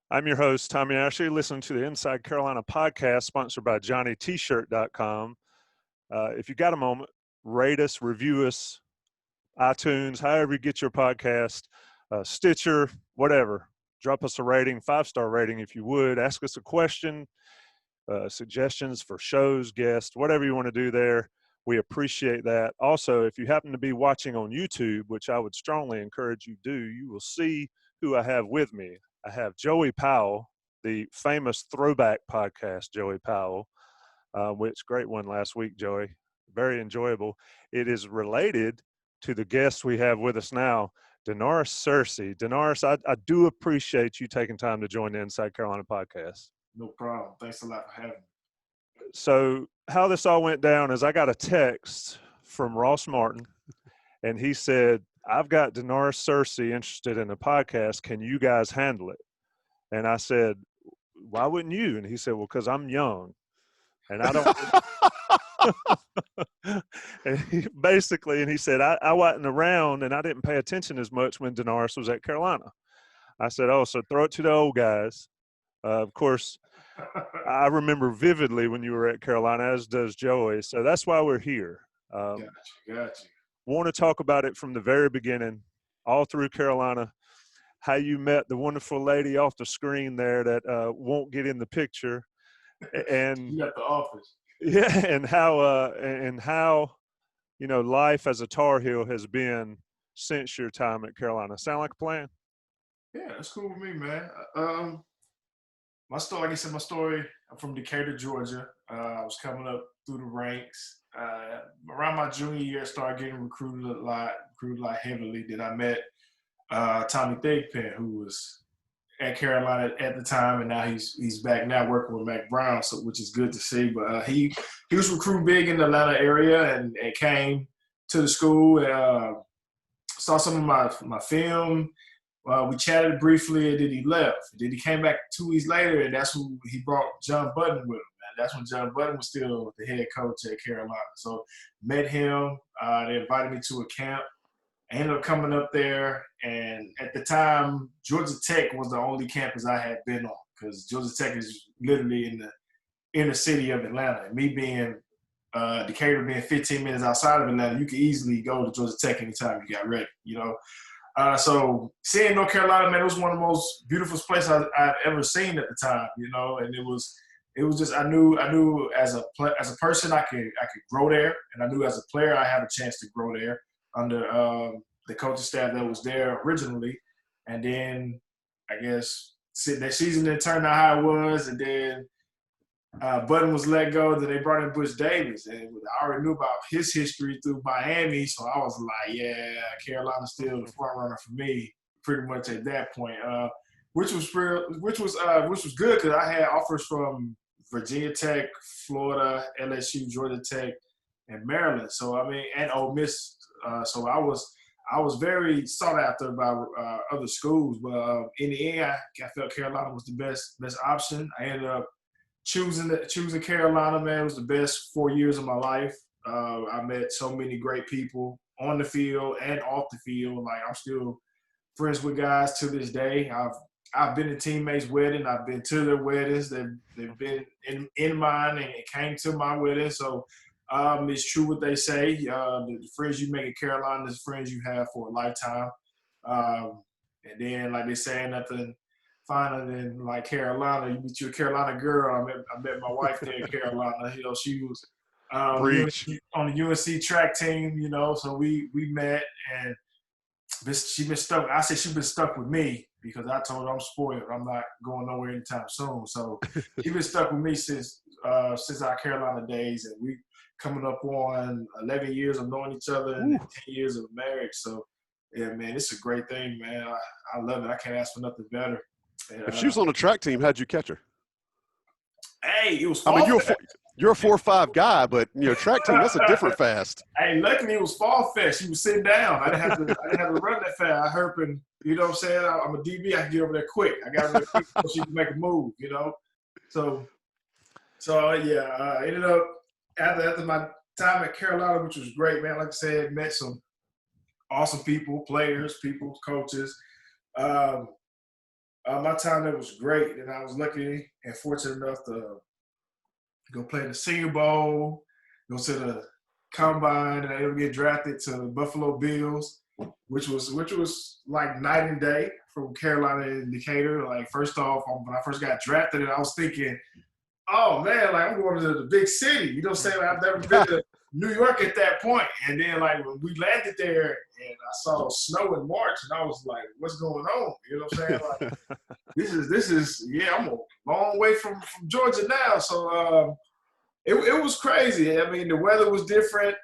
I'm your host, Tommy Asher. You're listening to the Inside Carolina podcast sponsored by JohnnyT-shirt.com. If you got a moment, rate us, review us, iTunes, however you get your podcast, Stitcher, whatever. Drop us a rating, 5-star rating if you would. Ask us a question, suggestions for shows, guests, whatever you want to do there. We appreciate that. Also, if you happen to be watching on YouTube, which I would strongly encourage you do, you will see who I have with me. I have Joey Powell, the famous Throwback podcast, Joey Powell, which great one last week, Joey. Very enjoyable. It is related to the guest we have with us now, Da'Norris Searcy. Da'Norris, I do appreciate you taking time to join the Inside Carolina podcast. No problem. Thanks a lot for having me. So how this all went down is I got a text from Ross Martin, and he said, I've got Da'Norris Searcy interested in a podcast. Can you guys handle it? And I said, why wouldn't you? And he said, well, because I'm young. And I don't – and he said, I wasn't around and I didn't pay attention as much when Da'Norris was at Carolina. I said, oh, so throw it to the old guys. Of course, I remember vividly when you were at Carolina, as does Joey. So that's why we're here. Gotcha. Want to talk about it from the very beginning, all through Carolina, how you met the wonderful lady off the screen there that won't get in the picture. And you at the office. Yeah, and how life as a Tar Heel has been since your time at Carolina. Sound like a plan? Yeah, that's cool with me, man. My story, like I said, I'm from Decatur, Georgia. I was coming up through the ranks. Around my junior year, I started getting recruited a lot heavily. Then I met Tommy Thigpen, who was at Carolina at the time, and now he's back now working with Mac Brown, so which is good to see. But he was recruiting big in the Atlanta area and came to the school. Saw some of my film. We chatted briefly, and then he left. Then he came back 2 weeks later, and that's when he brought John Budden with him. Man, that's when John Budden was still the head coach at Carolina. So met him. They invited me to a camp. I ended up coming up there, and at the time, Georgia Tech was the only campus I had been on because Georgia Tech is literally in the inner city of Atlanta. And me being Decatur being 15 minutes outside of Atlanta, you could easily go to Georgia Tech anytime you got ready, So seeing North Carolina, man, it was one of the most beautiful places I'd ever seen at the time, and it was just I knew as a person I could grow there, and I knew as a player I had a chance to grow there under the coaching staff that was there originally. And then I guess that season didn't turn out how it was, and then Budden was let go. Then they brought in Butch Davis, and I already knew about his history through Miami, so I was like, yeah, Carolina's still the front runner for me, pretty much at that point. Which was good because I had offers from Virginia Tech, Florida, LSU, Georgia Tech, and Maryland. So and Ole Miss. So I was very sought after by other schools, but in the end, I felt Carolina was the best option. I ended up choosing Carolina. Man, it was the best 4 years of my life. I met so many great people on the field and off the field. Like, I'm still friends with guys to this day. I've been to teammates' wedding. I've been to their weddings. They've been in mine and came to my wedding. So it's true what they say. The friends you make at Carolina is friends you have for a lifetime. And then, like they say, nothing finer than like Carolina. You meet your Carolina girl. I met my wife there in Carolina. She was on the UNC track team. So we met, and she's been stuck. I said she's been stuck with me because I told her I'm spoiled. I'm not going nowhere anytime soon. So she's been stuck with me since our Carolina days, and we coming up on 11 years of knowing each other and 10 years of marriage. So, yeah, man, it's a great thing, man. I love it. I can't ask for nothing better. And, if she was on the track team, how'd you catch her? Hey, it was fall fest. You're a 4'5" guy, but, track team, that's a different fast. Hey, luckily it was fall fest. She was sitting down. I didn't have to run that fast. I herping, you know what I'm saying? I'm a DB. I can get over there quick. I got over there quick so she can make a move, So, yeah, I ended up, after my time at Carolina, which was great, man, like I said, met some awesome people, players, coaches. My time there was great, and I was lucky and fortunate enough to go play in the Senior Bowl, go to the Combine, and I ended up getting drafted to the Buffalo Bills, which was like night and day from Carolina and Decatur. Like, first off, when I first got drafted, I was thinking, oh man, like I'm going to the big city. You know what I'm saying? Like, I've never been to New York at that point. And then like when we landed there and I saw snow in March, and I was like, what's going on? You know what I'm saying? Like this is I'm a long way from Georgia now. So it was crazy. I mean, the weather was different.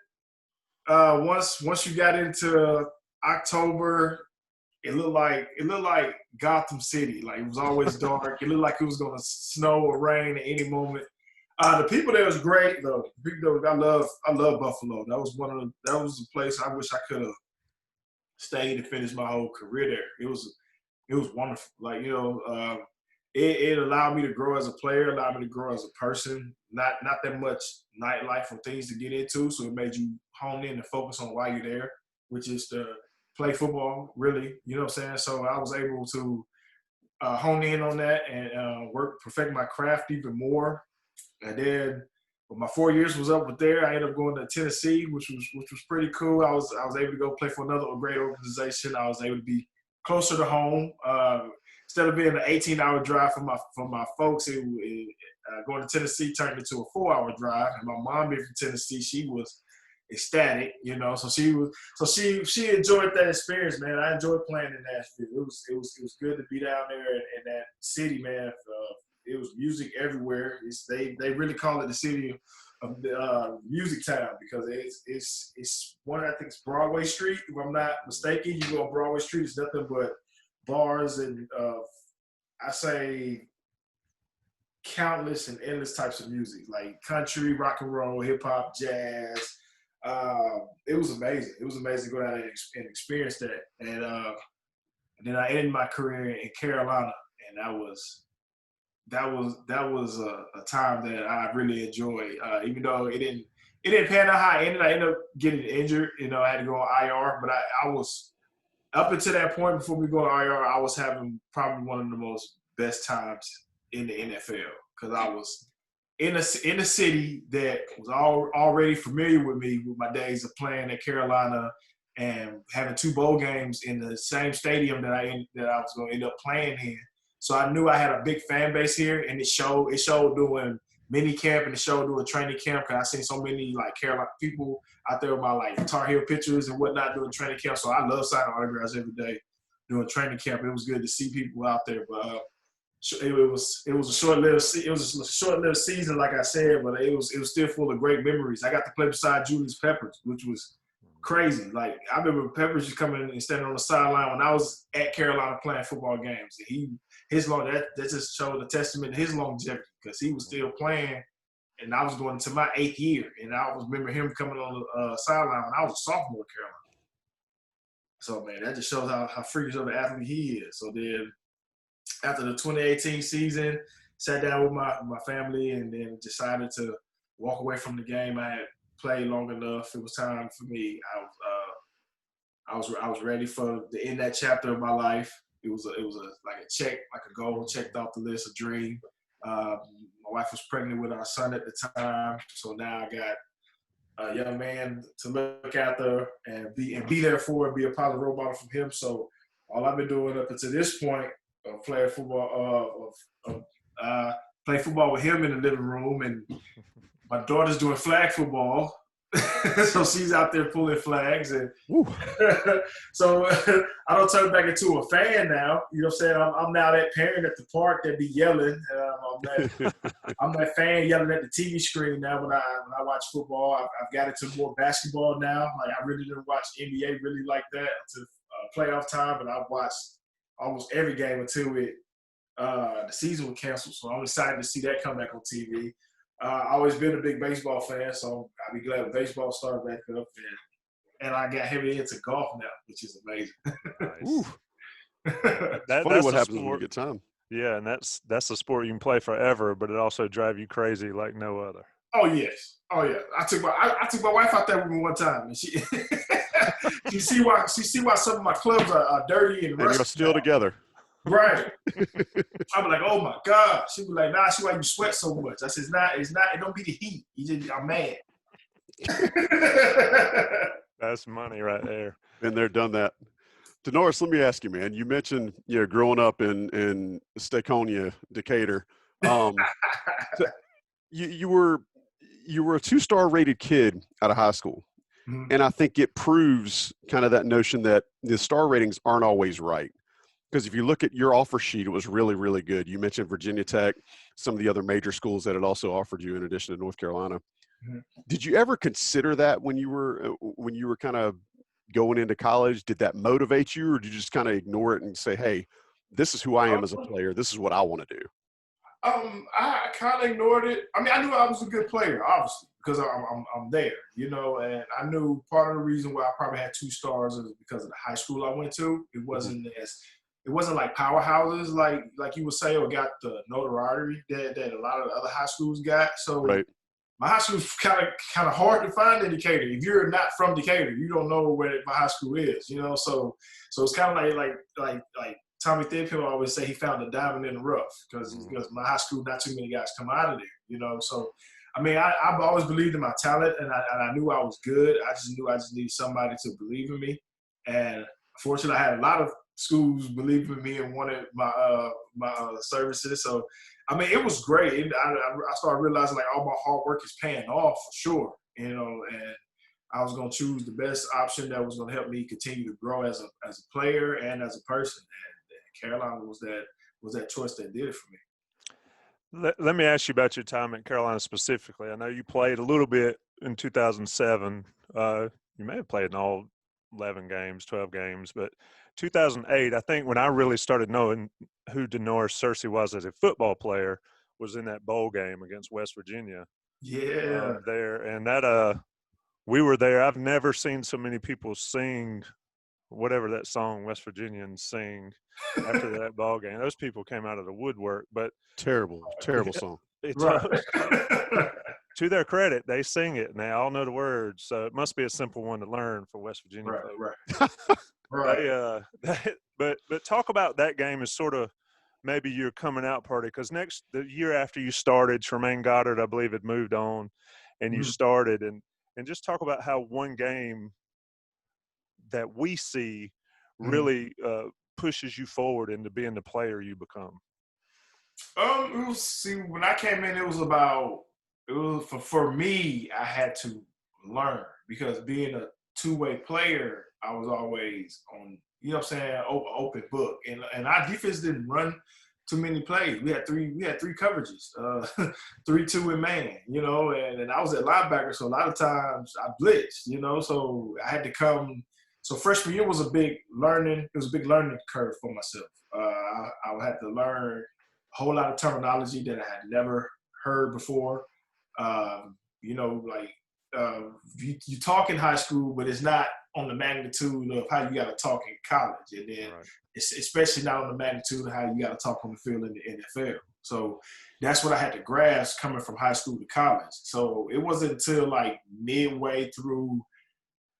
Once you got into October, it looked like Gotham City. Like, it was always dark. It looked like it was gonna snow or rain at any moment. The people there was great though. I love Buffalo. That was the place I wish I could have stayed and finished my whole career there. It was wonderful. Like, it allowed me to grow as a player, allowed me to grow as a person. Not that much nightlife or things to get into, so it made you hone in and focus on why you're there, which is to play football, really. You know what I'm saying? So I was able to hone in on that and perfect my craft even more. And then when my 4 years was up with there, I ended up going to Tennessee, which was pretty cool. I was able to go play for another great organization. I was able to be closer to home. Instead of being an 18-hour drive from my folks, going to Tennessee turned into a 4-hour drive. And my mom being from Tennessee, she was ecstatic, So she enjoyed that experience, man. I enjoyed playing in Nashville. It was good to be down there in that city, man. It was music everywhere. They really call it the city of the music town because it's one, I think it's Broadway Street, if I'm not mistaken. You go on Broadway Street, it's nothing but bars and I say countless and endless types of music, like country, rock and roll, hip hop, jazz. It was amazing. It was amazing to go down there and experience that. And then I ended my career in Carolina, and that was a time that I really enjoyed. Even though it didn't pan out how I ended up getting injured. I had to go on IR, but I was up until that point before we go on IR, I was having probably one of the most best times in the NFL because I was in a city that was already familiar with me with my days of playing at Carolina and having 2 bowl games in the same stadium that I was going to end up playing in. So I knew I had a big fan base here, and it showed doing mini camp and it showed doing training camp because I seen so many like Carolina people out there with my like Tar Heel pictures and whatnot doing training camp. So I love signing autographs every day doing training camp. It was good to see people out there, but it was a short-lived season, like I said, but it was still full of great memories. I got to play beside Julius Peppers, which was crazy. Like, I remember Peppers just coming and standing on the sideline when I was at Carolina playing football games. And that just showed a testament to his longevity because he was still playing, and I was going into my 8th year, and I remember him coming on the sideline when I was a sophomore at Carolina. So, man, that just shows how freakish of an athlete he is. So then, after the 2018 season, sat down with my family and then decided to walk away from the game. I had played long enough. It was time for me. I was ready for the end that chapter of my life. It was like a check, like a goal checked off the list, a dream. My wife was pregnant with our son at the time, so now I got a young man to look after and be there for and be a positive role model from him. So all I've been doing up until this point. Playing football, play football with him in the living room, and my daughter's doing flag football, so she's out there pulling flags, and so I don't turn back into a fan now. You know what I'm saying? I'm now that parent at the park that be yelling. I'm that fan yelling at the TV screen now when I watch football. I've got into more basketball now. Like, I really didn't watch NBA really like that until playoff time, but I've watched almost every game until the season was canceled. So I'm excited to see that come back on TV. I've always been a big baseball fan, so I'll be glad when baseball started back up. And I got heavily into golf now, which is amazing. Nice. Funny what happens when you get time. Yeah, and that's the sport you can play forever, but it also drives you crazy like no other. Oh yes, oh yeah. I took my wife out there with me one time, and she she see why some of my clubs are dirty and rusty. And you're still together. Right. I'd be like, oh my God. She'd be like, nah, see why you sweat so much. I said, it's not, it don't be the heat. I'm mad. That's money right there. Been there, done that. Da'Norris, let me ask you, man. You mentioned growing up in Staconia, Decatur. So you were a 2-star rated kid out of high school, Mhm. and I think it proves kind of that notion that the star ratings aren't always right. Because if you look at your offer sheet, it was really, really good. You mentioned Virginia Tech, some of the other major schools that it also offered you in addition to North Carolina. Mhm. Did you ever consider that when you were kind of going into college? Did that motivate you, or did you just kind of ignore it and say, hey, this is who I am as a player. This is what I want to do? I kind of ignored it. I mean, I knew I was a good player, obviously, because I'm there, and I knew part of the reason why I probably had 2 stars is because of the high school I went to. It wasn't like powerhouses like you would say, or got the notoriety that a lot of the other high schools got. So Right. my high school is kind of hard to find in Decatur. If you're not from Decatur, you don't know where my high school is. So it's kind of like Tommy Thibodeau always say he found a diamond in the rough because my high school, not too many guys come out of there. So I mean, I've always believed in my talent, and I knew I was good. I just knew I just needed somebody to believe in me, and fortunately, I had a lot of schools believe in me and wanted my services. So I mean, it was great. I started realizing like all my hard work is paying off for sure, and I was going to choose the best option that was going to help me continue to grow as a player and as a person. And Carolina was that choice that did it for me. Let me ask you about your time at Carolina specifically. I know you played a little bit in 2007. You may have played in all 11 games, 12 games, but 2008, I think when I really started knowing who Da'Norris Searcy was as a football player was in that bowl game against West Virginia. Yeah. There. And that we were there. I've never seen so many people sing whatever that song West Virginians sing after that ball game. Those people came out of the woodwork, but Terrible song. Right. To their credit, they sing it and they all know the words. So it must be a simple one to learn for West Virginia folks. Right. But talk about that game as sort of maybe your coming out party, because the year after you started, Tremaine Goddard, I believe, had moved on, and you started, and just talk about how one game that we see really pushes you forward into being the player you become. When I came in, it was for me, I had to learn, because being a two-way player, I was always on, what I'm saying, open book. And our defense didn't run too many plays. We had three coverages, 3-2 in man, and I was at linebacker, so a lot of times I blitzed, so I had to come. So freshman year was a big learning curve for myself. I had to learn a whole lot of terminology that I had never heard before. You talk in high school, but it's not on the magnitude of how you got to talk in college. And then it's especially not on the magnitude of how you got to talk on the field in the NFL. So that's what I had to grasp coming from high school to college. So it wasn't until like midway through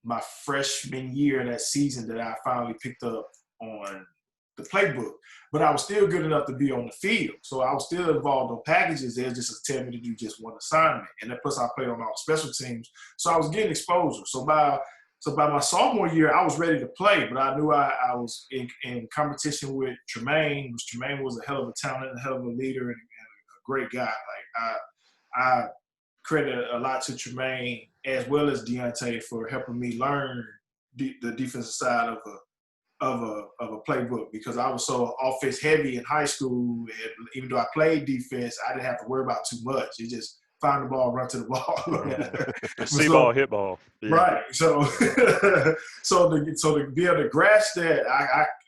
my freshman year, that season, that I finally picked up on the playbook. But I was still good enough to be on the field. So I was still involved on packages. They just tell me to do just one assignment. And then plus I played on all the special teams. So I was getting exposure. So by my sophomore year, I was ready to play, but I knew I was in competition with Tremaine, which Tremaine was a hell of a talent, a hell of a leader, and a great guy. Like I credit a lot to Tremaine as well as Deontay for helping me learn the defensive side of a playbook, because I was so offense heavy in high school. And even though I played defense, I didn't have to worry about too much. It just find the ball, run to the ball. See ball, hit ball. Yeah. Right. So to be able to grasp that,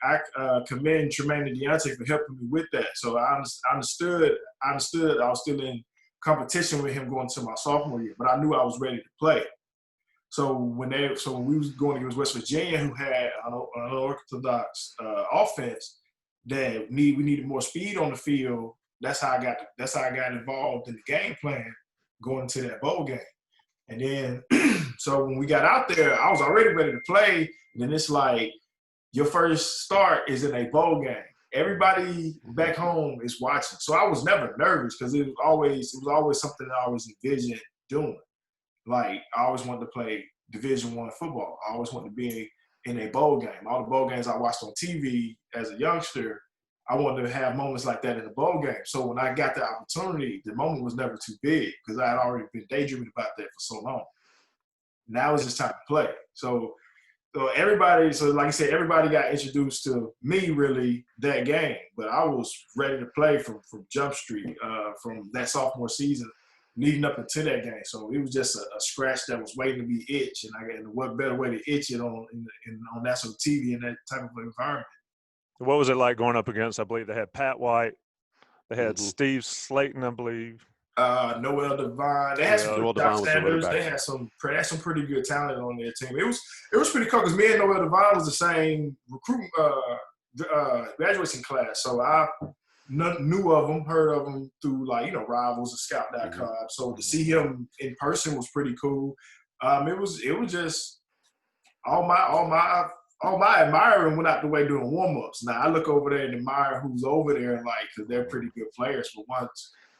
I commend Tremaine and Deontay for helping me with that. So I understood I was still in competition with him going to my sophomore year, but I knew I was ready to play. So when we was going against West Virginia, who had an unorthodox offense, that we needed more speed on the field. That's how I got involved in the game plan going into that bowl game. And then so when we got out there, I was already ready to play. And then it's like, your first start is in a bowl game. everybody back home is watching. So I was never nervous because it was always something I always envisioned doing. Like I always wanted to play Division I football. I always wanted to be in a bowl game. All the bowl games I watched on TV as a youngster, I wanted to have moments like that in the bowl game. So when I got the opportunity, the moment was never too big because I had already been daydreaming about that for so long. Now it's just time to play. So everybody, like I said, everybody got introduced to me really that game. But I was ready to play from Jump Street, from that sophomore season leading up into that game. So it was just a scratch that was waiting to be itched. And what better way to itch it on national TV in that type of environment. What was it like going up against, I believe they had Pat White, they had Steve Slayton, I believe. Noel Devine. They had some Noel Doc Devine Sanders. They had some pretty good talent on their team. It was pretty cool because me and Noel Devine was the same recruiting graduation class. So I knew of him, heard of him through Rivals and Scout.com. So to see him in person was pretty cool. It was just all my admiring went out the way doing warm-ups. Now I look over there and admire who's over there, because they're pretty good players. But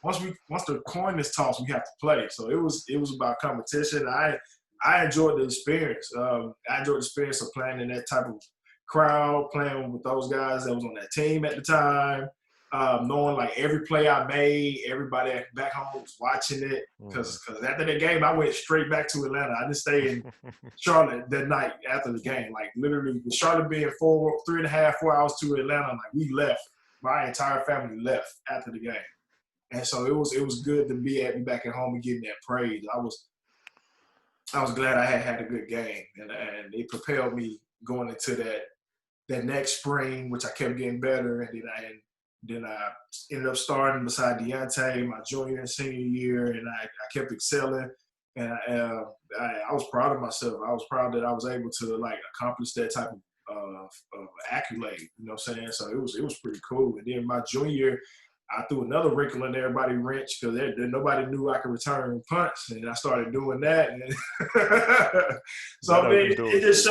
once the coin is tossed, we have to play. So it was about competition. I enjoyed the experience. I enjoyed the experience of playing in that type of crowd, playing with those guys that was on that team at the time. Knowing like every play I made, everybody back home was watching it. Because after the game, I went straight back to Atlanta. I didn't stay in Charlotte that night after the game. Like literally, with Charlotte being 3.5, 4 hours to Atlanta, like we left. My entire family left after the game, and so it was good to be back at home and getting that praise. I was glad I had a good game, and it propelled me going into that next spring, which I kept getting better, and then I ended up starting beside Deontay my junior and senior year, and I kept excelling. And I was proud of myself. I was proud that I was able to accomplish that type of accolade. You know what I'm saying? So it was pretty cool. And then my junior year, I threw another wrinkle in everybody's wrench because nobody knew I could return punts, and I started doing that. And so it just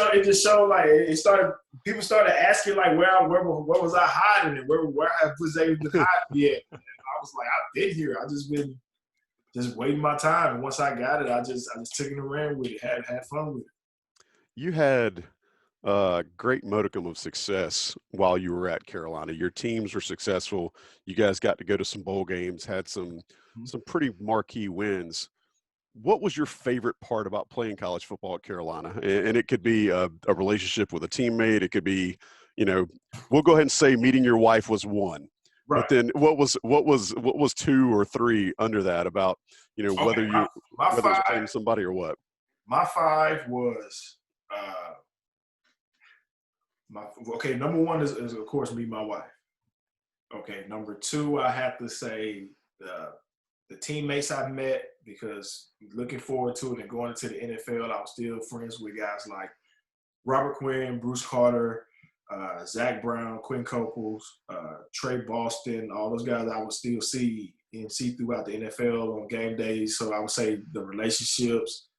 showed people started asking where was I hiding and where I was able to hide yet. And I was like, I've been here. I just been waiting my time. And once I got it, I just took it and ran with it. Had fun with it. You had a great modicum of success while you were at Carolina. Your teams were successful. You guys got to go to some bowl games, had some pretty marquee wins. What was your favorite part about playing college football at Carolina? And it could be a relationship with a teammate. It could be, we'll go ahead and say meeting your wife was one. Right. But then what was 2 or 3 under that about, whether it was playing somebody or what? My 5 was number 1 is of course me, my wife. Okay, number 2, I have to say the teammates I met, because looking forward to it and going into the NFL, I was still friends with guys like Robert Quinn, Bruce Carter, Zach Brown, Quinn Copeles, Trey Boston, all those guys I would still see throughout the NFL on game days. So I would say the relationships.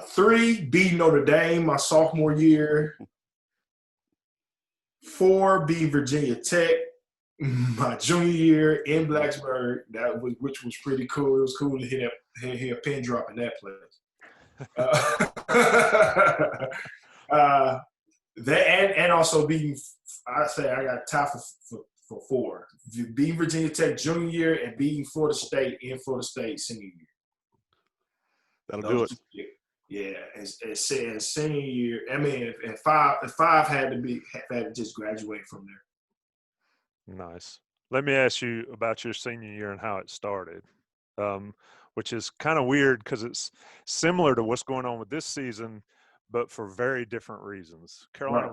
3, beat Notre Dame my sophomore year. 4, beat Virginia Tech my junior year in Blacksburg. Which was pretty cool. It was cool to hear a pin drop in that place. And also beating, I say I got tied for 4. Beating Virginia Tech junior year and beating Florida State in Florida State senior year. That'll do it. Yeah, and senior year. I mean, and 5 had to just graduate from there. Nice. Let me ask you about your senior year and how it started, which is kind of weird because it's similar to what's going on with this season, but for very different reasons. Carolina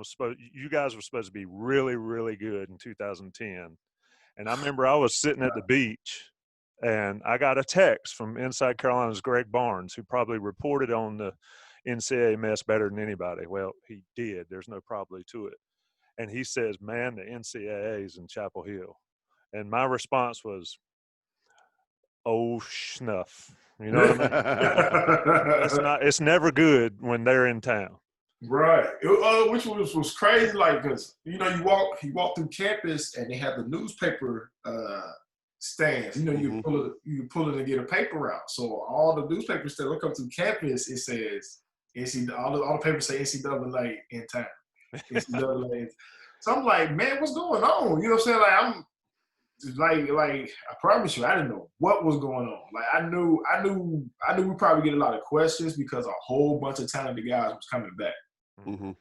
you guys were supposed to be really, really good in 2010. And I remember I was sitting at the beach and I got a text from Inside Carolina's Greg Barnes, who probably reported on the NCAA mess better than anybody. Well, he did. There's no probably to it. And he says, man, the NCAA is in Chapel Hill. And my response was, oh, snuff. You know what I mean? It's never good when they're in town. Right. Which was crazy, like, because you walk through campus and they have the newspaper stands. You know, you pull it and get a paper out. So all the newspapers that look up through campus, it says all the papers say NCAA in town. NCAA. So I'm like, man, what's going on? You know what I'm saying? Like I promise you, I didn't know what was going on. Like I knew we probably get a lot of questions because a whole bunch of talented guys was coming back. Mm-hmm.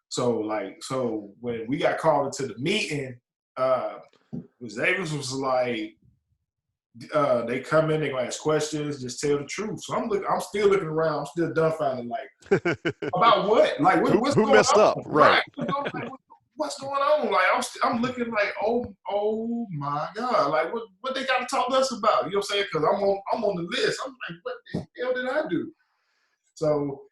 So when we got called into the meeting, Davis was like, they come in, they gonna ask questions, just tell the truth. So I'm still looking around, I'm still dumbfounded, like about what? Like what's who going messed on? up? Right. What's going on? Like I'm looking like, oh my God, like what they got to talk to us about? You know what I'm saying? Because I'm on the list. I'm like, what the hell did I do? So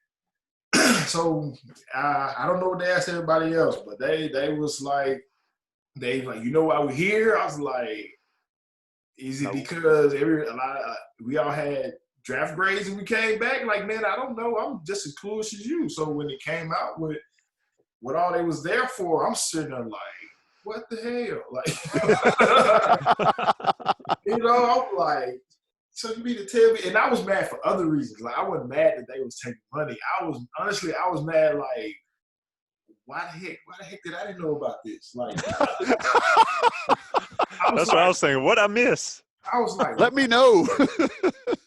I don't know what they asked everybody else, but they was like, you know why we're here? I was like, is it because we all had draft grades and we came back? Like, man, I don't know. I'm just as clueless as you. So when it came out with what all they was there for, I'm sitting there like, what the hell? Like, you know, I'm like, so you mean to tell me? And I was mad for other reasons. Like, I wasn't mad that they was taking money. I was mad like, why the heck did I didn't know about this? Like, that's what I was saying. What I miss? I was like, let me know.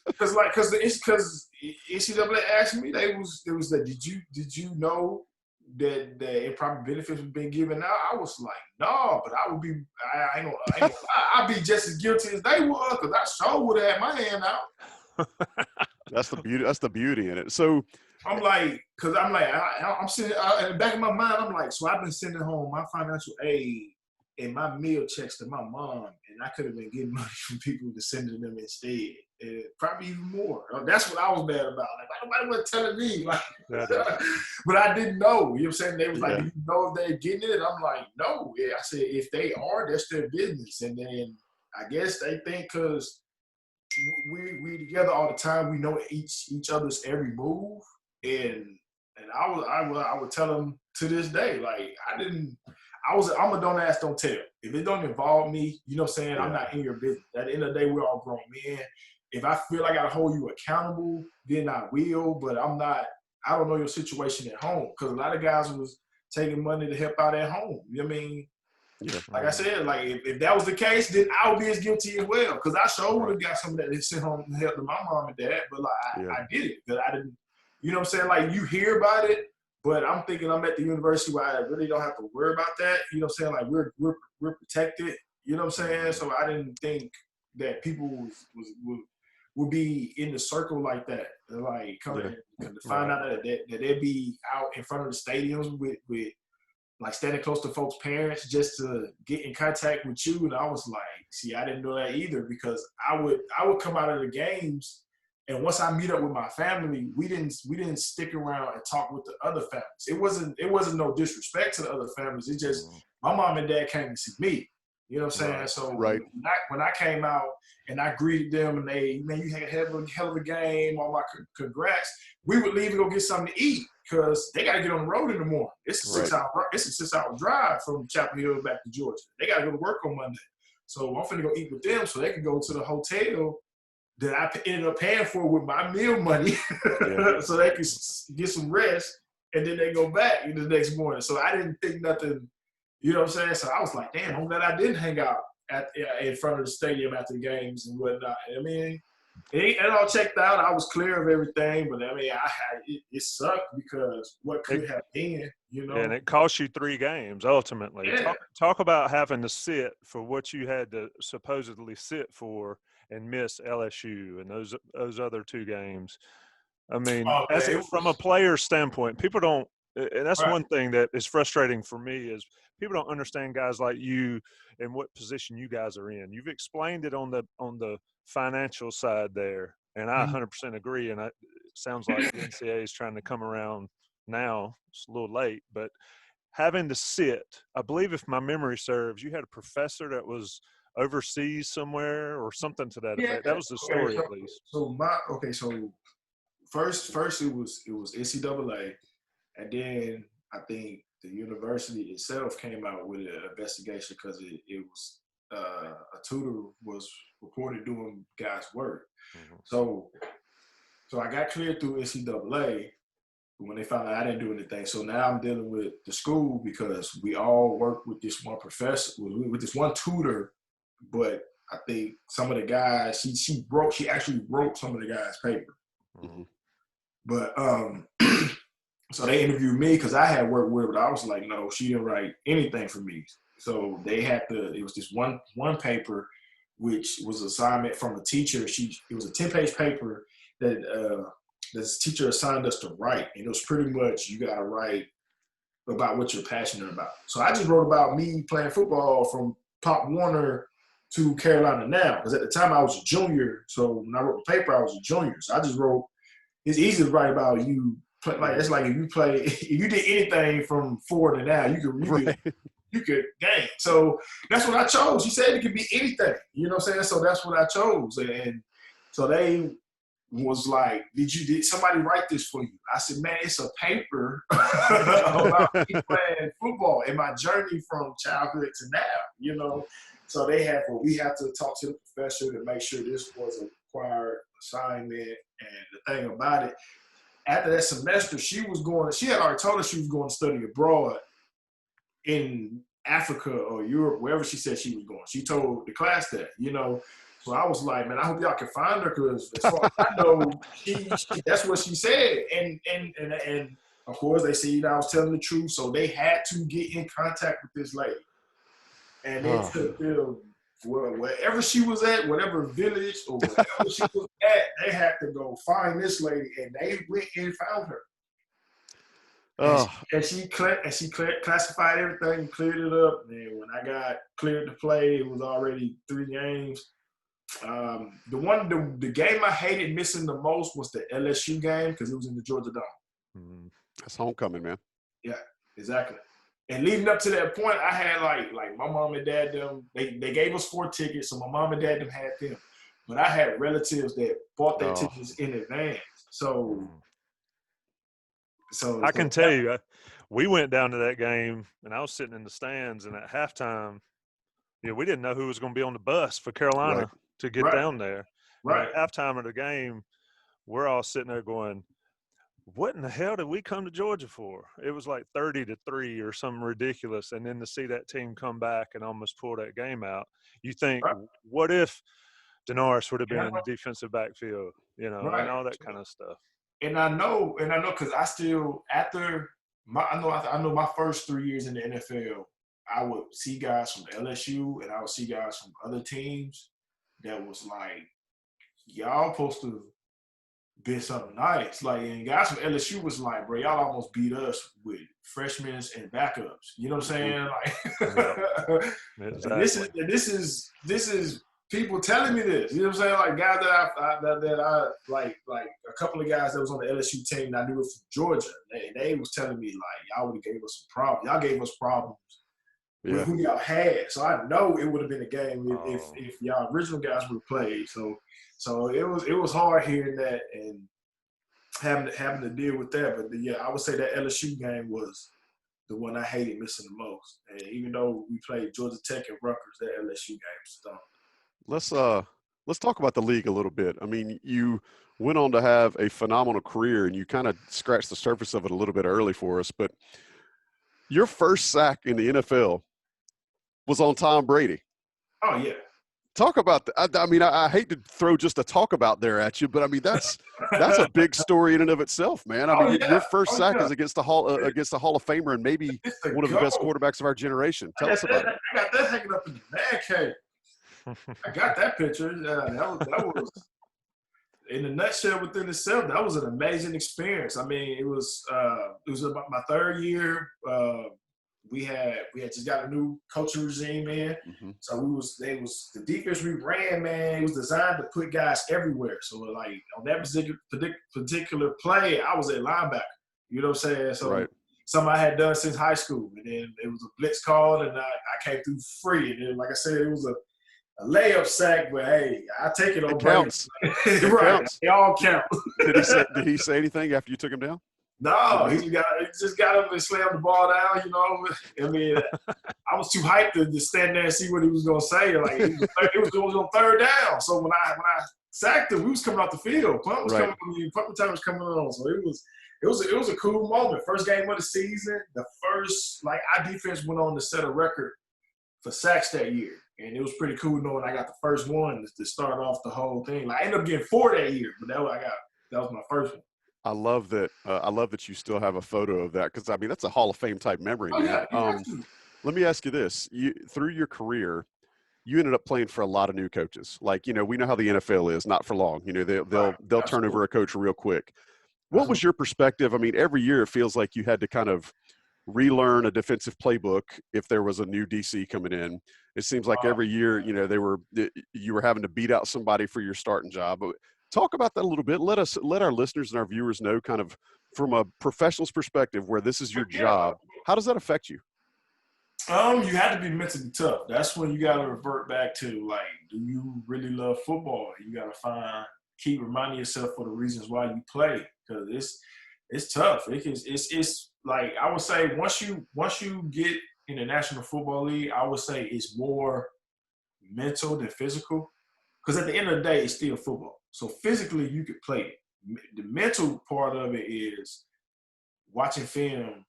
Because NCAA asked me, it was that did you know that the improper benefits were being given out? I was like, no, but I would be, I'd be just as guilty as they were, because I sure would have had my hand out. That's the beauty in it. So I'm like, I'm sitting in the back of my mind, I'm like, so I've been sending home my financial aid and my meal checks to my mom, and I could have been getting money from people to send to them instead. And probably even more. That's what I was mad about. Like, why nobody was telling me? Like, but I didn't know. You know what I'm saying? They was like, do you know if they're getting it? I'm like, no. Yeah, I said, if they are, that's their business. And then I guess they think because we together all the time, we know each other's every move. And I would tell them to this day, like, I'm a don't ask, don't tell. If it don't involve me, you know what I'm saying? I'm not in your business. At the end of the day, we're all grown men. If I feel like I gotta hold you accountable, then I will, but I don't know your situation at home. Because a lot of guys was taking money to help out at home. You know what I mean? Yeah. Like I said, like if that was the case, then I would be as guilty as well. Because I sure would have got some of that to send home and help to my mom and dad, but like I did it. Because I didn't, you know what I'm saying? Like you hear about it, but I'm thinking I'm at the university where I really don't have to worry about that. You know what I'm saying? Like we're protected. You know what I'm saying? So I didn't think that people would be in the circle like that. Like coming to find out that they'd be out in front of the stadiums with like standing close to folks' parents just to get in contact with you. And I was like, see, I didn't know that either, because I would come out of the games. And once I meet up with my family, we didn't stick around and talk with the other families. It wasn't no disrespect to the other families. It just my mom and dad came to see me. You know what I'm saying? So when I came out and I greeted them and they, man, you had a hell of a game, all my congrats, we would leave and go get something to eat because they got to get on the road in the morning. It's a 6-hour drive from Chapel Hill back to Georgia. They got to go to work on Monday. So I'm finna go eat with them so they can go to the hotel that I ended up paying for with my meal money so they could get some rest, and then they go back the next morning. So I didn't think nothing, you know what I'm saying? So I was like, damn, I'm glad I didn't hang out in front of the stadium after the games and whatnot. I mean, it all checked out. I was clear of everything, but I mean, it sucked because what could have been, you know? And it cost you 3 games, ultimately. Yeah. Talk about having to sit for what you had to supposedly sit for and miss LSU and those other 2 games. I mean, from a player standpoint, people don't – and that's one thing that is frustrating for me is people don't understand guys like you and what position you guys are in. You've explained it on the financial side there, and I 100% agree, and it sounds like the NCAA is trying to come around now. It's a little late, but having to sit – I believe if my memory serves, you had a professor that was – overseas somewhere or something to that effect. That was the story, at least. So first it was NCAA, And then I think the university itself came out with an investigation because it was a tutor was reported doing guys' work. Mm-hmm. So I got cleared through NCAA when they found out I didn't do anything. So now I'm dealing with the school because we all work with this one professor, with this one tutor, but I think some of the guys, she actually wrote some of the guys' paper. Mm-hmm. But so they interviewed me because I had worked with her, but I was like, no, she didn't write anything for me. So they had it was this one paper, which was an assignment from a teacher. It was a 10-page paper that this teacher assigned us to write. And it was pretty much, you got to write about what you're passionate about. So I just wrote about me playing football from Pop Warner to Carolina now. Because at the time I was a junior. So when I wrote the paper, I was a junior. So I just wrote, it's easy to write about you. It's like if you did anything from 4 to now, you could game. So that's what I chose. She said it could be anything. You know what I'm saying? So that's what I chose. And so they was like, did somebody write this for you? I said, man, it's a paper about me playing football and my journey from childhood to now, you know? So we had to talk to the professor to make sure this was a required assignment. And the thing about it, after that semester, she had already told us she was going to study abroad in Africa or Europe, wherever she said she was going. She told the class that, you know. So I was like, man, I hope y'all can find her because as far as I know, that's what she said. And of course, they said I was telling the truth. So they had to get in contact with this lady. And it took them, wherever she was at, whatever village or wherever she was at, they had to go find this lady. And they went and found her. And she classified everything, cleared it up. And when I got cleared to play, it was already 3 games. The game I hated missing the most was the LSU game because it was in the Georgia Dome. That's homecoming, man. Yeah, exactly. And leading up to that point, I had like my mom and dad them. They gave us 4 tickets, so my mom and dad them had them. But I had relatives that bought their tickets in advance. So I can tell you, we went down to that game, and I was sitting in the stands, and at halftime, we didn't know who was going to be on the bus for Carolina to get down there. Right. And at halftime of the game, we're all sitting there going, what in the hell did we come to Georgia for? It was like 30-3 or something ridiculous. And then to see that team come back and almost pull that game out, you think, what if Da'Norris would have been in the defensive backfield, and all that kind of stuff. And I know because I still, I know my first 3 years in the NFL, I would see guys from LSU and I would see guys from other teams that was like, y'all supposed to be something nice. Like, and guys from LSU was like, bro, y'all almost beat us with freshmen and backups. You know what I'm saying? Like, exactly. This is people telling me this. You know what I'm saying? Like guys that I like a couple of guys that was on the LSU team that I knew was from Georgia. They was telling me like, y'all would have gave us some problems. Y'all gave us problems with who y'all had. So I know it would have been a game if y'all original guys would have played. So it was hard hearing that and having to deal with that. But I would say that LSU game was the one I hated missing the most. And even though we played Georgia Tech and Rutgers, that LSU game stunk. Let's talk about the league a little bit. I mean, you went on to have a phenomenal career, and you kind of scratched the surface of it a little bit early for us. But your first sack in the NFL was on Tom Brady. Oh yeah. Talk about that. I mean, I hate to throw just a talk about there at you, but I mean that's a big story in and of itself, man. I mean, your first sack is against the Hall of Famer and maybe one of the best quarterbacks of our generation. Tell us about it. I got that hanging up in the man cave. I got that picture. That was in a nutshell within itself. That was an amazing experience. I mean, it was about my 3rd year. We had just got a new coaching regime in, so the defense we ran, man. It was designed to put guys everywhere. So like on that particular play, I was a linebacker. You know what I'm saying? So something I had done since high school, and then it was a blitz call, and I came through free. And then, like I said, it was a layup sack, but hey, I take it on counts. Right, counts. They all count. Did he say anything after you took him down? No, he just got up and slammed the ball down. You know, I mean, I was too hyped to stand there and see what he was gonna say. Like it was on third down. So when I sacked him, we was coming off the field. Punt was coming. Punt return was coming on. So it was a cool moment. First game of the season. The first our defense went on to set a record for sacks that year, and it was pretty cool knowing I got the first one to start off the whole thing. I ended up getting 4 that year, but that was my first one. I love that. I love that you still have a photo of that because I mean that's a Hall of Fame type memory. Oh, man. yeah, Let me ask you this: through your career, you ended up playing for a lot of new coaches. Like we know how the NFL is. Not for long. They'll turn over a coach real quick. What was your perspective? I mean, every year it feels like you had to kind of relearn a defensive playbook if there was a new DC coming in. It seems like every year, you were having to beat out somebody for your starting job. But talk about that a little bit. Let our listeners and our viewers know kind of from a professional's perspective where this is your job. How does that affect you? You have to be mentally tough. That's when you got to revert back to do you really love football? You got to keep reminding yourself for the reasons why you play because it's tough. It's like I would say once you get in the National Football League, I would say it's more mental than physical because at the end of the day, it's still football. So physically, you could play it. The mental part of it is watching film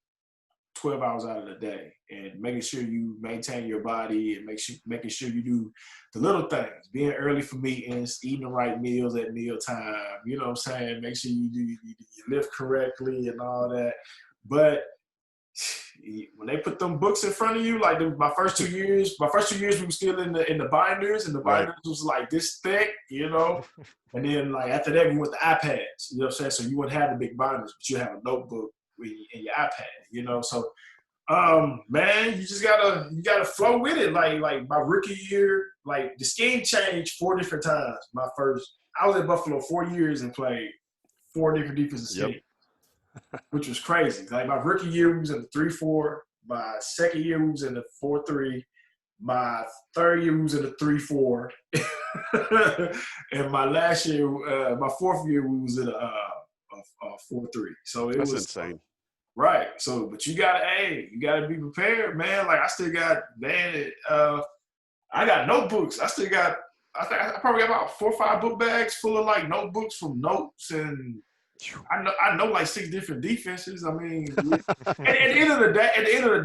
12 hours out of the day and making sure you maintain your body and making sure you do the little things, being early for meetings, eating the right meals at mealtime, you know what I'm saying? Make sure you lift correctly and all that. But when they put them books in front of you, my first 2 years we were still in the binders, and the binders was like this thick, and then after that we went to iPads, you know what I'm saying? So you wouldn't have the big binders, but you have a notebook in your iPad, So man, you just gotta flow with it. Like my rookie year, the scheme changed 4 different times. I was at Buffalo 4 years and played 4 different defensive schemes. Which was crazy. My rookie year, we was in the 3-4. My second year, we was in the 4-3. My third year, we was in the 3-4. And my last year, my fourth year, we was in a 4-3. So it was insane. Right. So, but you gotta be prepared, man. I got notebooks. I probably got about 4 or 5 book bags full of notebooks from notes and. I know 6 different defenses. I mean, at the end of the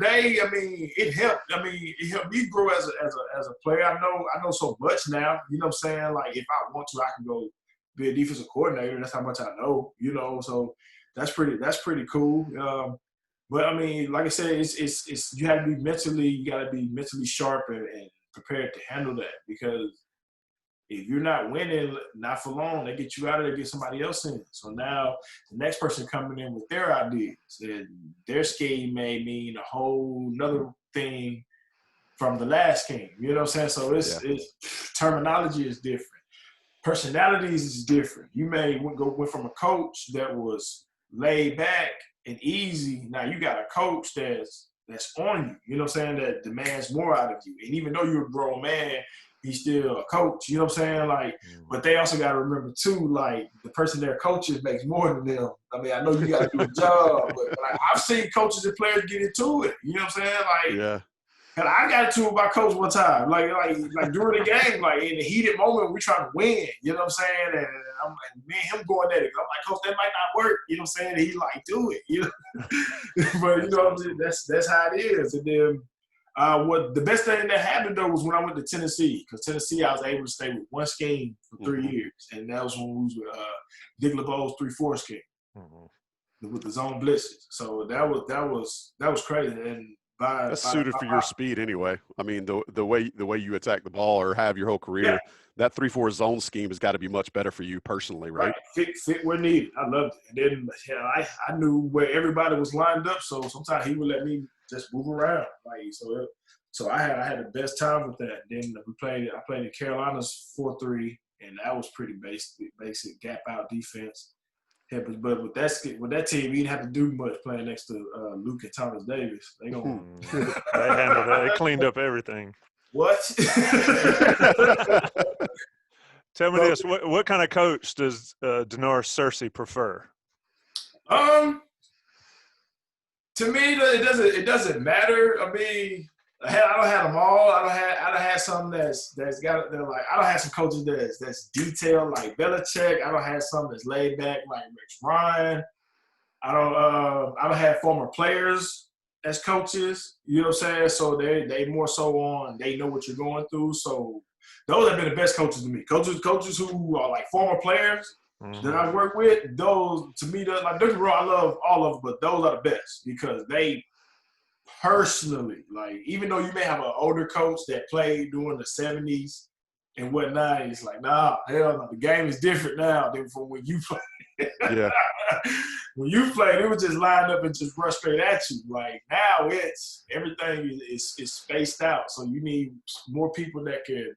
day, I mean, it helped. I mean, it helped me grow as a player. I know so much now. You know what I'm saying? If I want to, I can go be a defensive coordinator. That's how much I know. So that's pretty cool. But I mean, like I said, it's you got to be mentally sharp and prepared to handle that because. If you're not winning, not for long, they get you out of there, get somebody else in. So now the next person coming in with their ideas and their scheme may mean a whole nother thing from the last game. You know what I'm saying? So it's terminology is different. Personalities is different. You may went from a coach that was laid back and easy. Now you got a coach that's on you. You know what I'm saying? That demands more out of you. And even though you're a grown man, he's still a coach, you know what I'm saying? But they also got to remember, too, the person they're coaching makes more than them. I mean, I know you got to do a job, but I've seen coaches and players get into it, you know what I'm saying? And I got into it with my coach one time, like during the game, in a heated moment, we're trying to win, you know what I'm saying? And I'm like, me and him going at it. I'm like, Coach, that might not work, you know what I'm saying? And he do it, you know? But, you know what I'm saying? That's how it is. And then, what the best thing that happened though was when I went to Tennessee, because Tennessee I was able to stay with one scheme for 3 years, and that was when we was with Dick LeBeau's 3-4 scheme with the zone blitzes. So that was crazy, and that's suited for your speed anyway. I mean the way you attack the ball or have your whole career, that 3-4 zone scheme has got to be much better for you personally, right? Fit where needed. I loved it, and then I knew where everybody was lined up, so sometimes he would let me just move around, so I had the best time with that. Then I played in Carolina's 4-3, and that was pretty basic gap out defense. Yeah, but with that team, you didn't have to do much playing next to Luke and Thomas Davis. They handled that. They cleaned up everything. What? Tell me this: what kind of coach does Da'Norris Searcy prefer? To me, it doesn't matter. I mean, I don't have them all. I don't have some that's got they're like I don't have some coaches that's detailed like Belichick. I don't have some that's laid back like Rex Ryan. I don't have former players as coaches. You know what I'm saying? So they more so on they know what you're going through. So those have been the best coaches to me. Coaches who are like former players that I work with. Those to me, like don't get me wrong, I love all of them, but those are the best because they personally like even though you may have an older coach that played during the 70s and whatnot, it's like nah, hell no, the game is different now than from when you played. Yeah. When you played, it was just lined up and just rush straight at you. Like now, it's everything is spaced out. So you need more people that can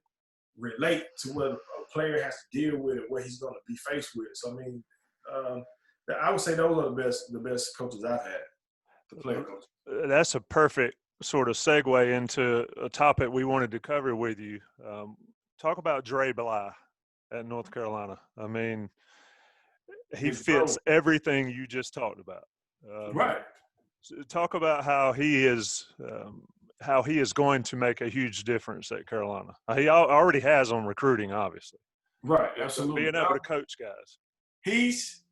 relate to what a player has to deal with and what he's going to be faced with. So I mean, I would say those are the best coaches I've had, the player coaches. That's a perfect sort of segue into a topic we wanted to cover with you. Talk about Dre Bly at North Carolina. I mean, he fits everything you just talked about. Right. So talk about how he is going to make a huge difference at Carolina. He already has on recruiting, obviously. Right, absolutely. Being able to coach guys. It's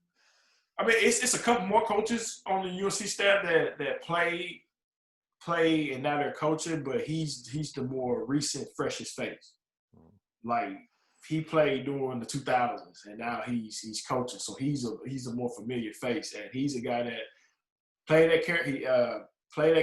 a couple more coaches on the UNC staff that play and now they're coaching, but he's the more recent, freshest face. Like he played during the 2000s, and now he's coaching, so he's a more familiar face, and he's a guy that played at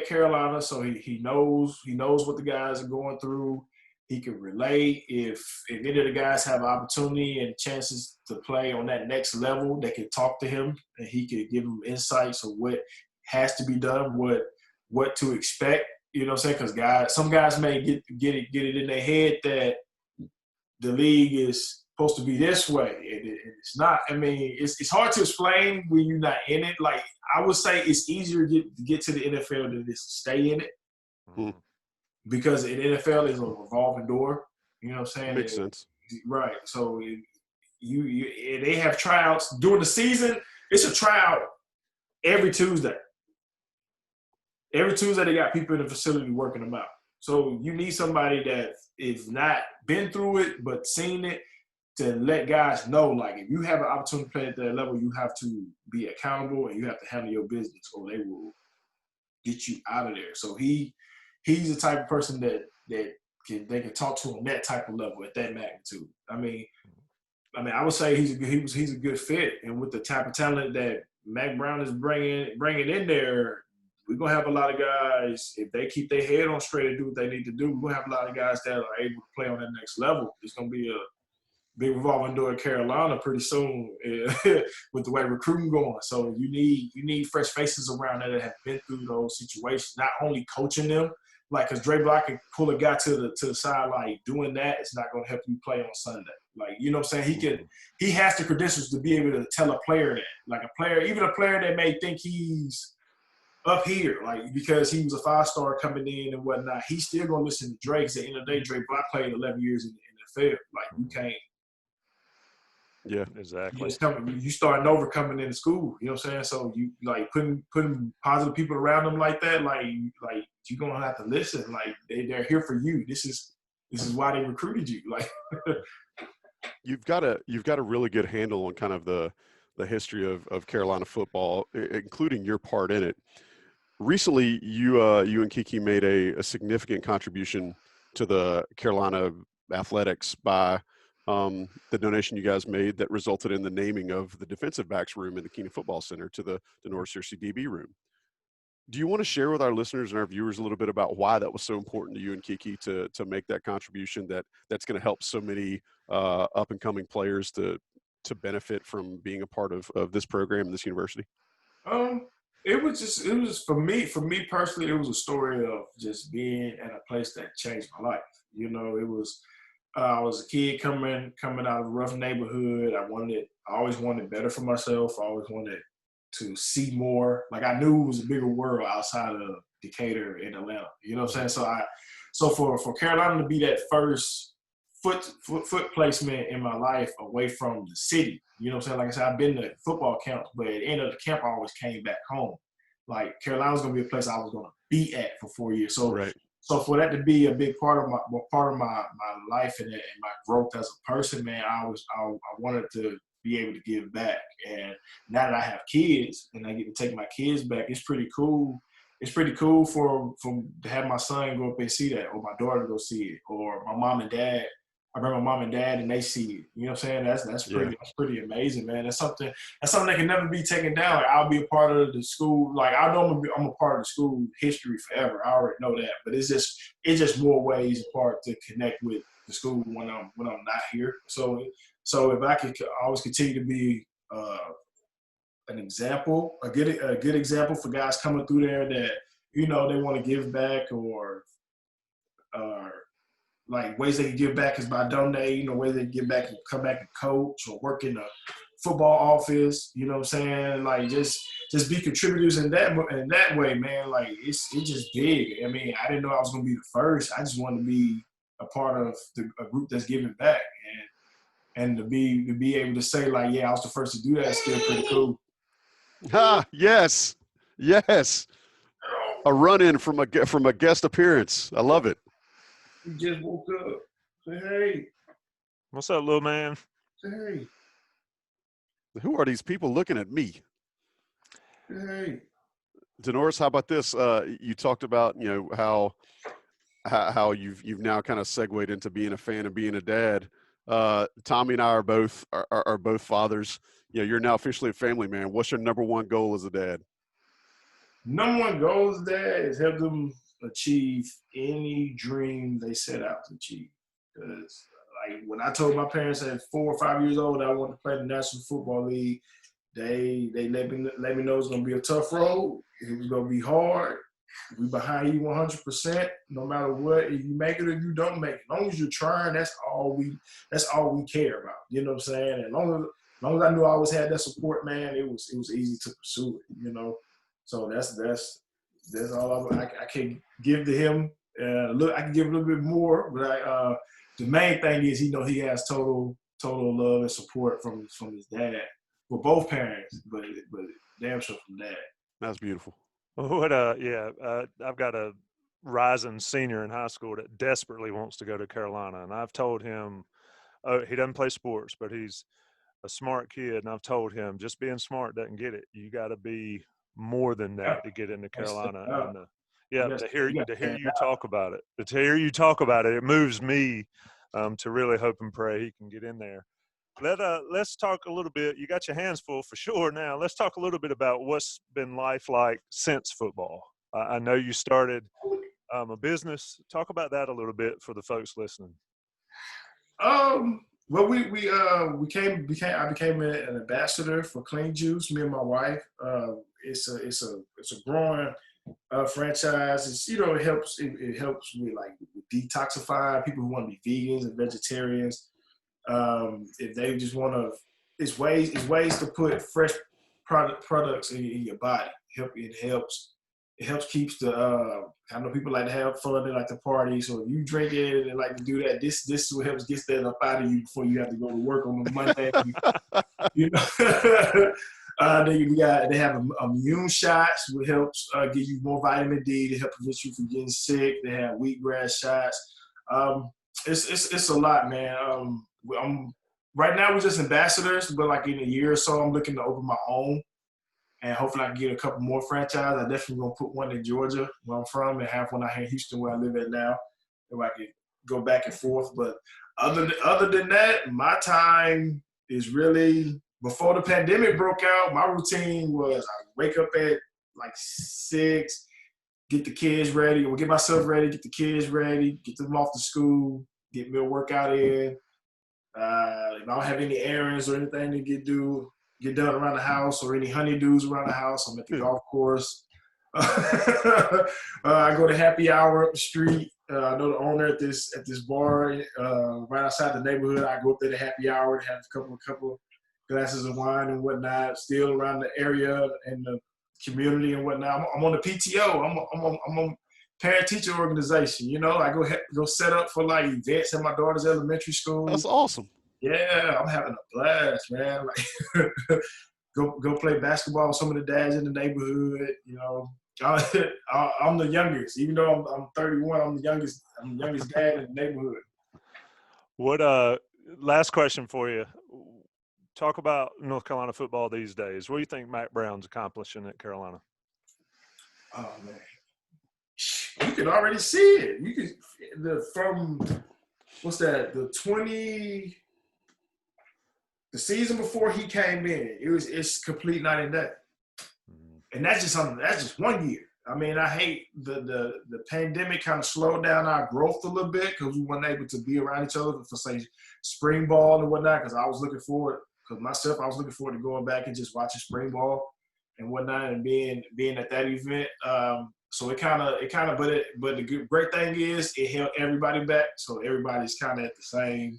Carolina, so he knows what the guys are going through. He can relate if any of the guys have opportunity and chances to play on that next level. They can talk to him, and he can give them insights of what has to be done, what to expect. You know what I'm saying? Because some guys may get it in their head that the league is supposed to be this way, and it's not. I mean, it's hard to explain when you're not in it. Like I would say, it's easier to get to the NFL than it is to stay in it, because the NFL is a revolving door. You know what I'm saying? Makes sense. Right. So they have tryouts during the season. It's a tryout every Tuesday. Every Tuesday they got people in the facility working them out. So you need somebody that is not been through it but seen it to let guys know, like, if you have an opportunity to play at that level, you have to be accountable and you have to handle your business or they will get you out of there. So he's the type of person that they can talk to on that type of level at that magnitude. I mean, I would say he's a good fit, and with the type of talent that Mac Brown is bringing in there, we're gonna have a lot of guys, if they keep their head on straight and do what they need to do, we're gonna have a lot of guys that are able to play on that next level. It's gonna be a big revolving door in Carolina pretty soon with the way recruiting going. So you need fresh faces around there that have been through those situations, not only coaching them, like, because Dre Block can pull a guy to the side, like, doing that is not going to help you play on Sunday. Like, you know what I'm saying? He has the credentials to be able to tell a player that. Like, even a player that may think he's up here, like, because he was a 5-star coming in and whatnot, he's still going to listen to Drake. At the end of the day, Dre Block played 11 years in the NFL. Like, you can't. Yeah, exactly. You starting over coming into school, you know what I'm saying? So you like putting positive people around them like that, like you're gonna have to listen. Like they're here for you. This is why they recruited you. Like you've got a really good handle on kind of the history of Carolina football, including your part in it. Recently, you and Kiki made a significant contribution to the Carolina athletics by the donation you guys made that resulted in the naming of the defensive backs room in the Keenan Football Center to the Da'Norris Searcy DB room. Do you want to share with our listeners and our viewers a little bit about why that was so important to you and Kiki to make that contribution that's going to help so many up and coming players to benefit from being a part of this program and this university? It was for me personally, it was a story of just being at a place that changed my life. You know, it was. I was a kid coming out of a rough neighborhood. I always wanted better for myself. I always wanted to see more. Like, I knew it was a bigger world outside of Decatur and Atlanta. You know what I'm saying? So for Carolina to be that first foot placement in my life away from the city. You know what I'm saying? Like I said, I've been to football camps, but at the end of the camp, I always came back home. like Carolina was going to be a place I was going to be at for 4 years. So, Right. so for that to be a big part of my life and my growth as a person, man, I wanted to be able to give back. And now that I have kids and I get to take my kids back, it's pretty cool. It's pretty cool to have my son go up and see that, or my daughter go see it, or my mom and dad. I bring my mom and dad and they see it. You know what I'm saying? That's pretty amazing, man. That's something that can never be taken down. Like, I'll be a part of the school. Like, I know I'm a part of the school history forever. I already know that. But it's just more ways apart to connect with the school when I'm not here. So if I could always continue to be an example, a good example for guys coming through there that, you know, they want to give back, or like ways they can give back is by donating, or ways they can give back and come back and coach or work in the football office. You know what I'm saying? Like, just be contributors in that way, man. Like, it's just big. I mean, I didn't know I was gonna be the first. I just wanted to be a part of a group that's giving back, and to be able to say, like, yeah, I was the first to do that is still pretty cool. Yes. A run-in from a guest appearance. I love it. He just woke up. Say, hey. What's up, little man? Say, hey. Who are these people looking at me? Say, hey. Da'Norris, how about this? You talked about, you know, how you've now kind of segued into being a fan and being a dad. Tommy and I are both fathers. You know, you're now officially a family man. What's your number one goal as a dad? Number one goal as a dad is help them achieve any dream they set out to achieve. Because, like, when I told my parents at 4 or 5 years old I wanted to play in the National Football League, they let me know it's gonna be a tough road. It was gonna be hard. We behind you 100%, no matter what. If you make it or you don't make it, as long as you're trying, that's all we care about. You know what I'm saying? And as long as I knew I always had that support, man, it was easy to pursue it. You know, so that's all I can give to him. Look, I can give a little bit more, but the main thing is he has total love and support from his dad, for both parents, but damn sure from dad. That's beautiful. I've got a rising senior in high school that desperately wants to go to Carolina, and I've told him, he doesn't play sports, but he's a smart kid, and I've told him just being smart doesn't get it. You got to be more than that to get into Carolina. And to hear you talk about it, it moves me to really hope and pray he can get in there. Let's talk a little bit. You got your hands full for sure now. Let's talk a little bit about what's been life like since football. I know you started a business. Talk about that a little bit for the folks listening. Well, I became an ambassador for Clean Juice. Me and my wife. It's a growing franchise. It's, you know, it helps with like detoxify people who want to be vegans and vegetarians. If they just want to, it's ways to put fresh products in your body. It helps keeps the I know people like to have fun, they like to party. So if you drink it and like to do that, this is what helps get that up out of you before you have to go to work on a Monday. You know. They have immune shots, which helps give you more vitamin D to help prevent you from getting sick. They have wheatgrass shots. It's a lot, man. Right now we're just ambassadors, but like in a year or so, I'm looking to open my own, and hopefully I can get a couple more franchises. I definitely gonna put one in Georgia, where I'm from, and have one out here in Houston, where I live at now, if I can go back and forth. But other than that, my time is really, before the pandemic broke out, my routine was I wake up at like 6, get the kids ready, or get myself ready, get the kids ready, get them off to school, get me a workout in. If I don't have any errands or anything to get done around the house, or any honeydews around the house, I'm at the golf course. I go to happy hour up the street. I know the owner at this bar right outside the neighborhood. I go up there to happy hour and have a couple glasses of wine and whatnot. Still around the area and the community and whatnot. I'm on the PTO. I'm on parent-teacher organization. You know, I go set up for like events at my daughter's elementary school. That's awesome. Yeah, I'm having a blast, man. Like, go play basketball with some of the dads in the neighborhood. You know, I'm the youngest, even though I'm 31. I'm the youngest. I'm the youngest dad in the neighborhood. What last question for you. Talk about North Carolina football these days. What do you think Mac Brown's accomplishing at Carolina? Oh man, you can already see it. You can from what's that? The season before he came in, it's complete night and day. And that's just 1 year. I mean, I hate the pandemic kind of slowed down our growth a little bit because we weren't able to be around each other for say spring ball and whatnot. Because I was looking forward to going back and just watching spring ball and whatnot and being at that event. So it kind of, but the great thing is it held everybody back. So everybody's kind of at the same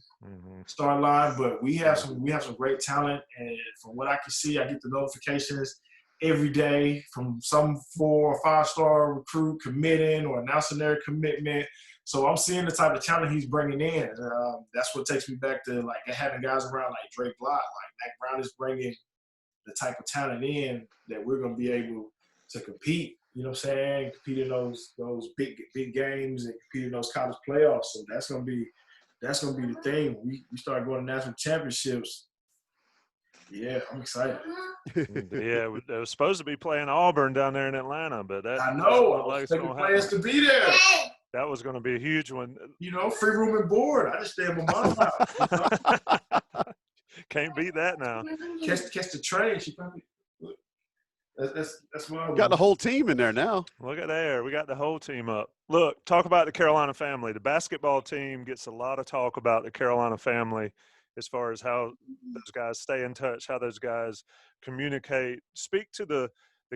start line. But we have some great talent, and from what I can see, I get the notifications every day from some 4 or 5 star recruit committing or announcing their commitment. So I'm seeing the type of talent he's bringing in. That's what takes me back to like having guys around like Drake Block. Like Mac Brown is bringing the type of talent in that we're going to be able to compete. You know what I'm saying? Compete in those big games and compete in those college playoffs. So that's gonna be the thing. We start going to national championships. Yeah, I'm excited. Yeah, they were supposed to be playing Auburn down there in Atlanta, but that I know. looked I like was it's expecting gonna players happen. to be there. That was going to be a huge one. You know, free room and board. I just stay at my mom's house. Can't beat that now. Catch the train. She probably. That's what I Got the whole team in there now. Look at there. We got the whole team up. Look, talk about the Carolina family. The basketball team gets a lot of talk about the Carolina family as far as how those guys stay in touch, how those guys communicate. Speak to the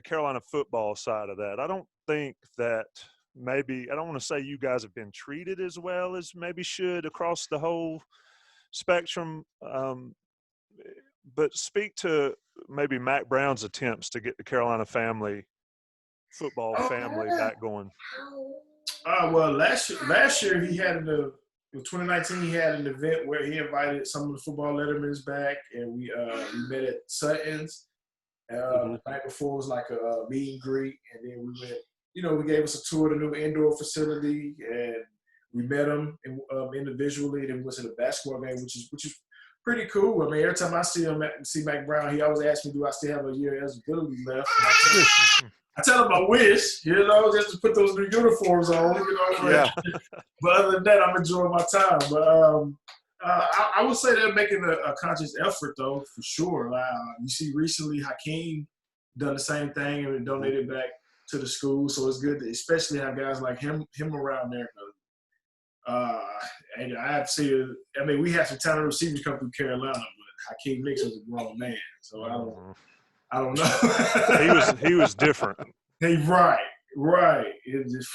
Carolina football side of that. I don't think that I don't want to say you guys have been treated as well as maybe should across the whole spectrum. But speak to maybe Mac Brown's attempts to get the Carolina football family back going. Well, last year he had in 2019 he had an event where he invited some of the football lettermans back, and we met at Sutton's. The night before was like a meet and greet, and then we went. You know, we gave us a tour of the new indoor facility, and we met them individually. Then we went to the basketball game, which is pretty cool. I mean, every time I see Mac Brown, he always asks me, "Do I still have a year eligibility left?" I tell him I wish, you know, just to put those new uniforms on, you know. Yeah. But other than that, I'm enjoying my time. But I would say they're making a conscious effort, though, for sure. You see, recently Hakeem done the same thing and donated back to the school, so it's good to especially have guys like him around there. And I have to see. I mean, we have some talented receivers come through Carolina, but Hakeem Nixon's a grown man, so I don't know. he was different. Hey, right. It's just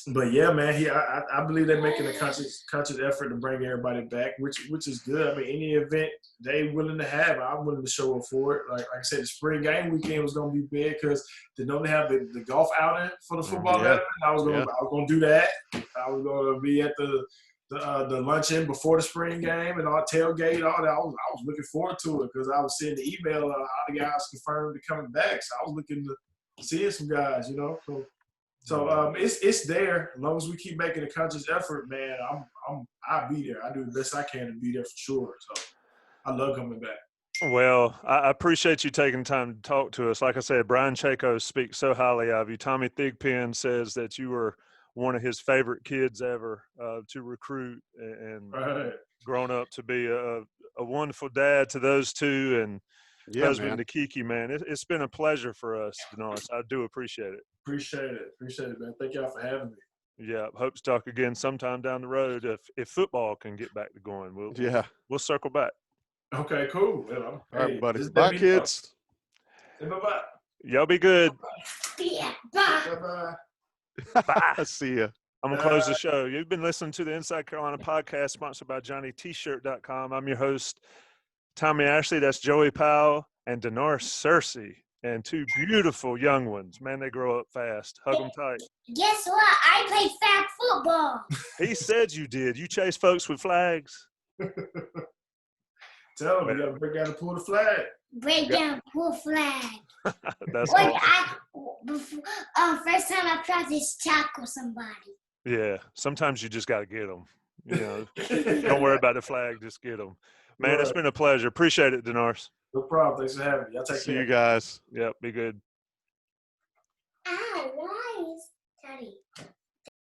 but yeah, man. I believe they're making a conscious effort to bring everybody back, which is good. I mean, any event they willing to have, I'm willing to show up for it. Like I said, the spring game weekend was going to be big because they don't have the golf outing for the football. Yeah. I was going to do that. I was going to be at the luncheon before the spring game and all tailgate, all that. I was looking forward to it because I was seeing the email all the guys confirmed to coming back. So I was looking to see some guys, you know. So it's there. As long as we keep making a conscious effort, man, I'll be there. I do the best I can to be there for sure. So I love coming back. Well, I appreciate you taking time to talk to us. Like I said, Brian Chaco speaks so highly of you. Tommy Thigpen says that you were one of his favorite kids ever to recruit, and grown up to be a wonderful dad to those two, and husband to Kiki, man. It's been a pleasure for us, Da'Norris. I do appreciate it. Appreciate it, man. Thank y'all for having me. Yeah, hope to talk again sometime down the road if football can get back to going. We'll circle back. Okay, cool. All right, buddy. Bye, kids. Say bye-bye. Y'all be good. Yeah, bye. Bye-bye. Bye. See ya. I'm going to close the show. You've been listening to the Inside Carolina podcast sponsored by JohnnyT-shirt.com. I'm your host, Tommy Ashley. That's Joey Powell and Da'Norris Searcy. And two beautiful young ones. Man, they grow up fast. Hug them tight. Guess what? I play flag football. He said you did. You chase folks with flags. Tell them you got to break down and pull the flag. Break down, pull flag. That's Or awesome. first time I practiced tackle somebody. Yeah, sometimes you just got to get them. You know, don't worry about the flag, just get them. Man, it's Right. been a pleasure. Appreciate it, Da'Norris. No problem. Thanks for having me. Y'all take See care. you guys. Yep, be good.